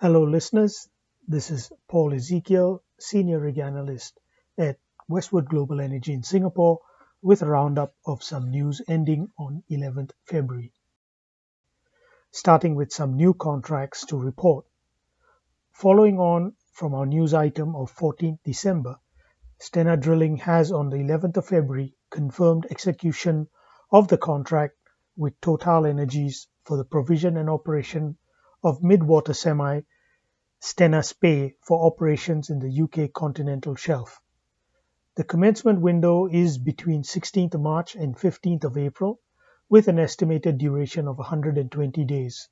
Hello, listeners. This is Paul Ezekiel, Senior Rig Analyst at Westwood Global Energy in Singapore, with a roundup of some news ending on 11th February. Starting with some new contracts to report. Following on from our news item of 14th December, Stena Drilling has on the 11th of February confirmed execution of the contract with Total Energies for the provision and operation of mid-water semi Stena Spey for operations in the UK continental shelf. The commencement window is between 16th March and 15th of April, with an estimated duration of 120 days,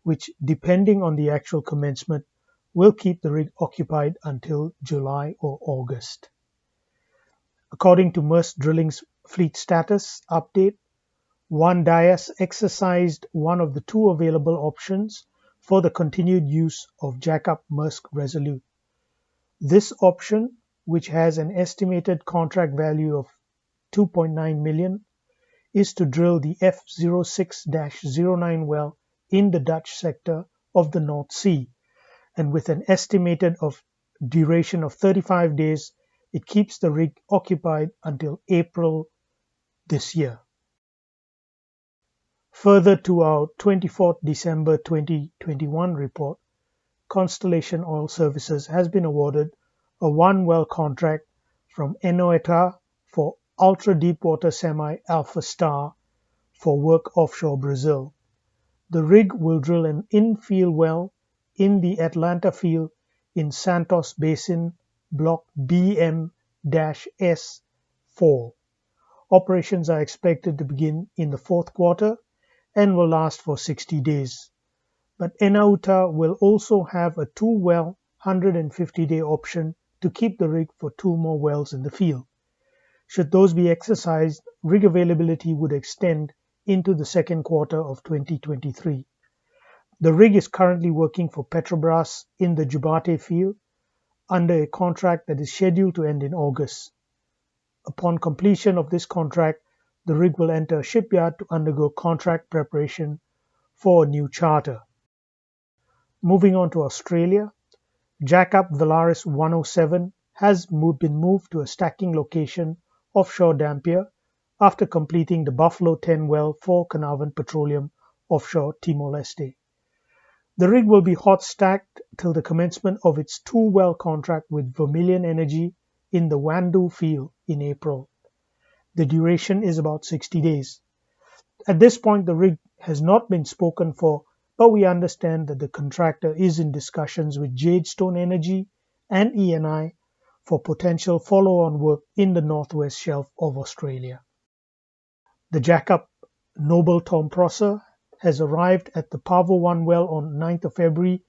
which, depending on the actual commencement, will keep the rig occupied until July or August. According to Maersk Drilling's fleet status update, One Dias exercised one of the two available options for the continued use of jackup Maersk Resolute. This option, which has an estimated contract value of 2.9 million, is to drill the F06-09 well in the Dutch sector of the North Sea, and with an estimated duration of 35 days, it keeps the rig occupied until April this year. Further to our 24th December 2021 report, Constellation Oil Services has been awarded a one-well contract from Enoeta for ultra-deepwater semi Alpha Star for work offshore Brazil. The rig will drill an in-field well in the Atlanta field in Santos Basin, Block BM-S4. Operations are expected to begin in the fourth quarter and will last for 60 days. But Enoeta will also have a two-well 150-day option to keep the rig for two more wells in the field. Should those be exercised, rig availability would extend into the second quarter of 2023. The rig is currently working for Petrobras in the Jubate field under a contract that is scheduled to end in August. Upon completion of this contract, the rig will enter a shipyard to undergo contract preparation for a new charter. Moving on to Australia, jackup Valaris 107 has been moved to a stacking location offshore Dampier after completing the Buffalo 10 well for Carnarvon Petroleum offshore Timor-Leste. The rig will be hot stacked till the commencement of its two-well contract with Vermilion Energy in the Wandu field in April. The duration is about 60 days. At this point, the rig has not been spoken for, but we understand that the contractor is in discussions with Jadestone Energy and ENI for potential follow-on work in the northwest shelf of Australia. The jackup Noble Tom Prosser has arrived at the Pavo 1 well on 9th of February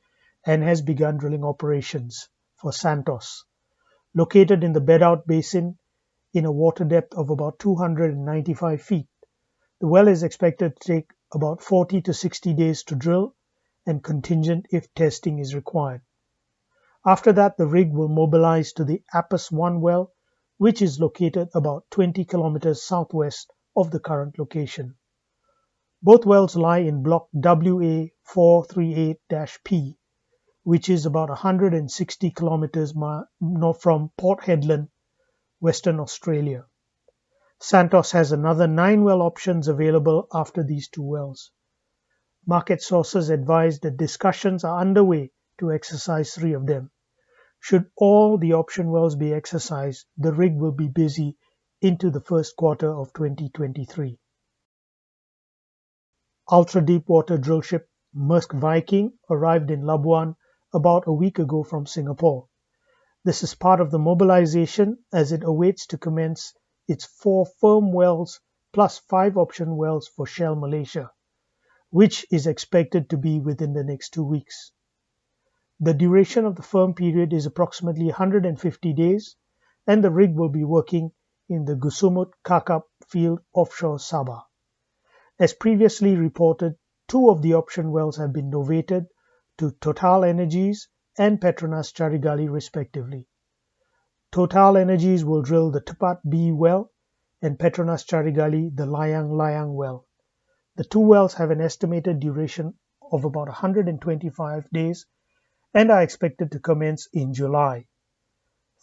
and has begun drilling operations for Santos. Located in the Bedout Basin in a water depth of about 295 feet, the well is expected to take about 40 to 60 days to drill and contingent if testing is required. After that, the rig will mobilize to the Apus 1 well, which is located about 20 kilometers southwest of the current location. Both wells lie in Block WA438-P, which is about 160 kilometers north from Port Hedland, Western Australia. Santos has another 9 well options available after these two wells. Market sources advise that discussions are underway to exercise 3 of them. Should all the option wells be exercised, the rig will be busy into the first quarter of 2023. Ultra-deepwater drillship Maersk Viking arrived in Labuan about a week ago from Singapore. This is part of the mobilization as it awaits to commence its 4 firm wells plus 5 option wells for Shell Malaysia, which is expected to be within the next 2 weeks. The duration of the firm period is approximately 150 days, and the rig will be working in the Gusumut Kakap field offshore Sabah. As previously reported, 2 of the option wells have been novated to Total Energies and Petronas Carigali respectively. Total Energies will drill the Tepat B well and Petronas Carigali the Layang Layang well. The 2 wells have an estimated duration of about 125 days and are expected to commence in July.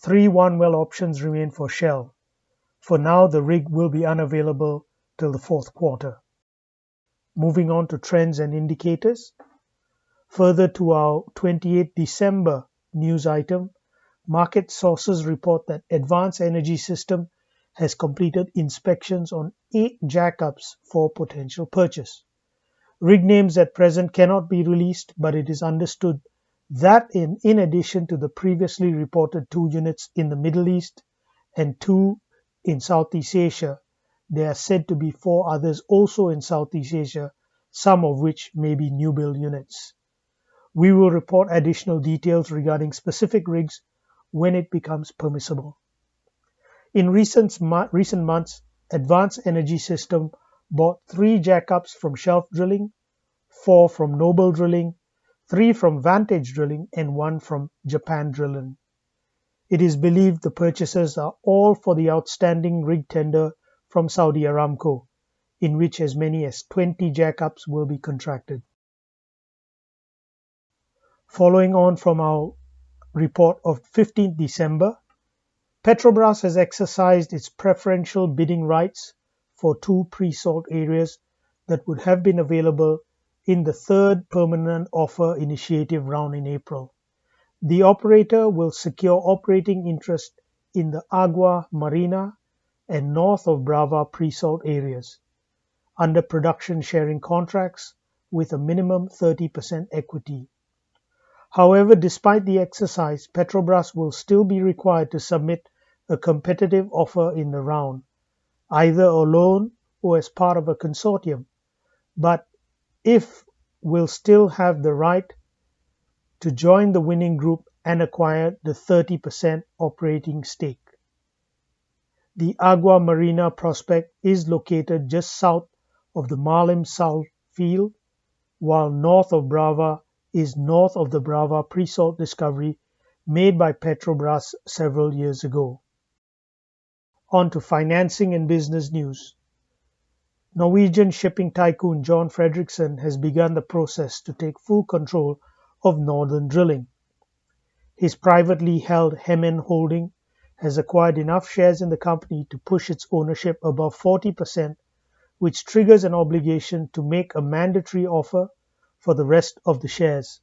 3 one-well options remain for Shell. For now, the rig will be unavailable till the fourth quarter. Moving on to trends and indicators. Further to our 28 December news item, market sources report that Advanced Energy System has completed inspections on 8 jackups for potential purchase. Rig names at present cannot be released, but it is understood that in addition to the previously reported 2 units in the Middle East and 2 in Southeast Asia, there are said to be 4 others also in Southeast Asia, some of which may be new build units. We will report additional details regarding specific rigs when it becomes permissible. In recent months, Advanced Energy System bought 3 jackups from Shelf Drilling, 4 from Noble Drilling, 3 from Vantage Drilling, and 1 from Japan Drilling. It is believed the purchases are all for the outstanding rig tender from Saudi Aramco, in which as many as 20 jackups will be contracted. Following on from our report of 15th December, Petrobras has exercised its preferential bidding rights for 2 pre-salt areas that would have been available in the third permanent offer initiative round in April. The operator will secure operating interest in the Agua Marina and north of Brava pre-salt areas under production sharing contracts with a minimum 30% equity. However, despite the exercise, Petrobras will still be required to submit a competitive offer in the round, either alone or as part of a consortium, but if will still have the right to join the winning group and acquire the 30% operating stake. The Agua Marina prospect is located just south of the Marlim Salt field, while north of Brava is north of the Brava pre-salt discovery made by Petrobras several years ago. On to financing and business news. Norwegian shipping tycoon John Fredriksen has begun the process to take full control of Northern Drilling. His privately held Hemen holding has acquired enough shares in the company to push its ownership above 40%, which triggers an obligation to make a mandatory offer for the rest of the shares.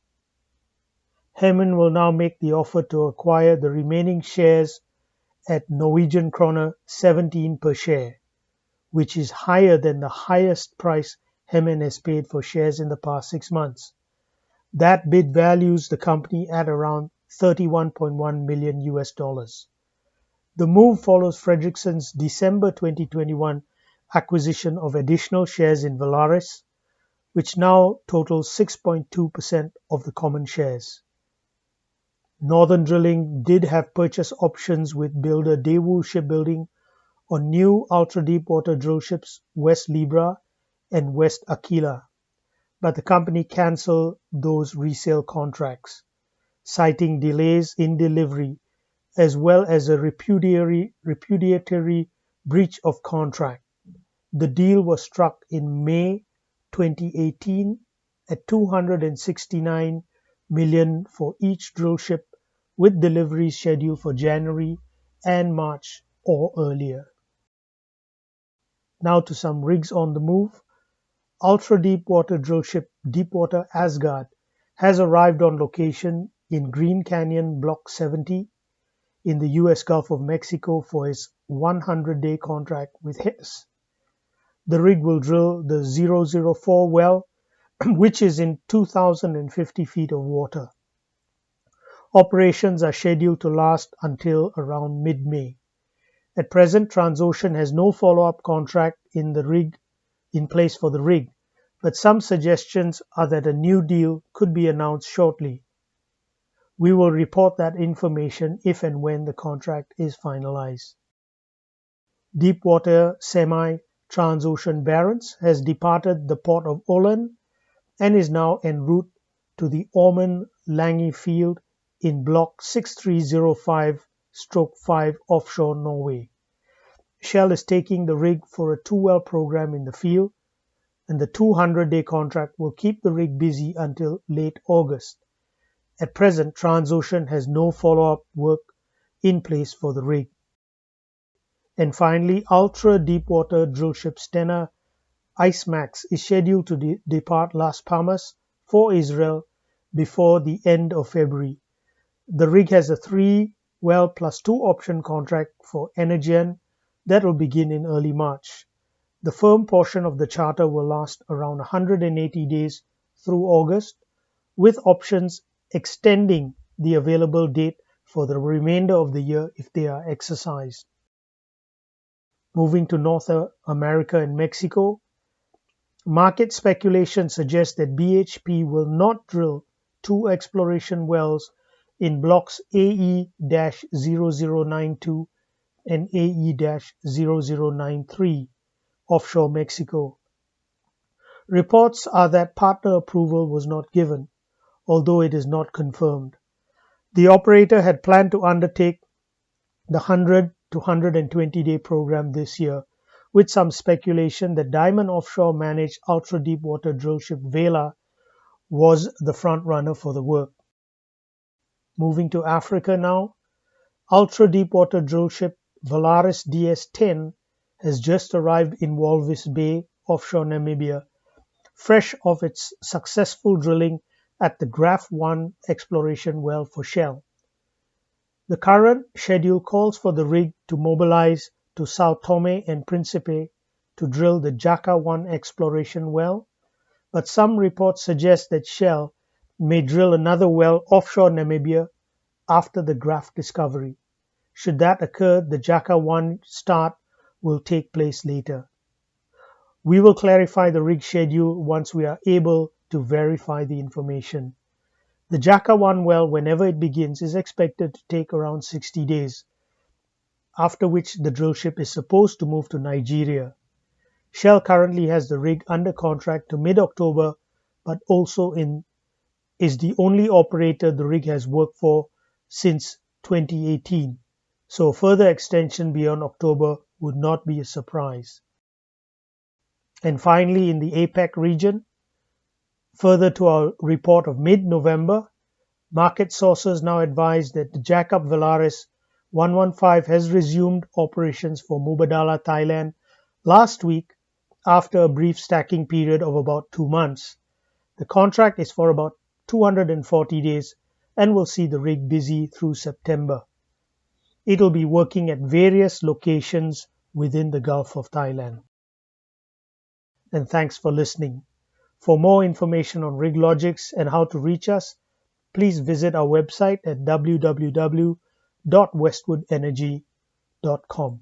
Hemen will now make the offer to acquire the remaining shares at Norwegian kroner 17 per share, which is higher than the highest price Hemen has paid for shares in the past 6 months. That bid values the company at around $31.1 million. The move follows Fredriksen's December 2021 acquisition of additional shares in Valaris, which now totals 6.2% of the common shares. Northern Drilling did have purchase options with builder Daewoo Shipbuilding on new ultra-deepwater drillships West Libra and West Aquila, but the company cancelled those resale contracts, citing delays in delivery as well as a repudiatory breach of contract. The deal was struck in May 2018 at $269 million for each drillship, with deliveries scheduled for January and March or earlier. Now to some rigs on the move. Ultra-deepwater drillship Deepwater Asgard has arrived on location in Green Canyon Block 70 in the U.S. Gulf of Mexico for its 100-day contract with Hess. The rig will drill the 004 well, which is in 2,050 feet of water. Operations are scheduled to last until around mid-May. At present, Transocean has no follow-up contract in place for the rig, but some suggestions are that a new deal could be announced shortly. We will report that information if and when the contract is finalized. Deepwater semi-Transocean Barents has departed the port of Åland and is now en route to the Ormen Lange field in Block 6305/5 offshore Norway. Shell is taking the rig for a 2-well program in the field, and the 200-day contract will keep the rig busy until late August, At present, Transocean has no follow-up work in place for the rig. And finally, ultra-deepwater drillship Stena IceMax is scheduled to depart Las Palmas for Israel before the end of February. The rig has a 3-well plus 2 option contract for Energean that will begin in early March. The firm portion of the charter will last around 180 days through August, with options extending the available date for the remainder of the year if they are exercised. Moving to North America and Mexico, market speculation suggests that BHP will not drill 2 exploration wells in blocks AE-0092 and AE-0093 offshore Mexico. Reports are that partner approval was not given, although it is not confirmed. The operator had planned to undertake the 100 to 120-day program this year, with some speculation that Diamond Offshore managed ultra-deepwater drillship Vela was the front-runner for the work. Moving to Africa now, ultra-deepwater drillship Valaris DS-10 has just arrived in Walvis Bay, offshore Namibia, fresh off its successful drilling at the Graph 1 exploration well for Shell. The current schedule calls for the rig to mobilize to Sao Tome and Principe to drill the Jaka-1 exploration well, but some reports suggest that Shell may drill another well offshore Namibia after the Graph discovery. Should that occur, the Jaka-1 start will take place later. We will clarify the rig schedule once we are able to verify the information. The Jaka-1 well, whenever it begins, is expected to take around 60 days, after which the drillship is supposed to move to Nigeria. Shell currently has the rig under contract to mid-October, but also is the only operator the rig has worked for since 2018, so a further extension beyond October would not be a surprise. And finally, in the APAC region, further to our report of mid-November, market sources now advise that the jackup Valaris 115 has resumed operations for Mubadala, Thailand last week after a brief stacking period of about 2 months. The contract is for about 240 days and will see the rig busy through September. It will be working at various locations within the Gulf of Thailand. And thanks for listening. For more information on Rig Logics and how to reach us, please visit our website at www.westwoodenergy.com.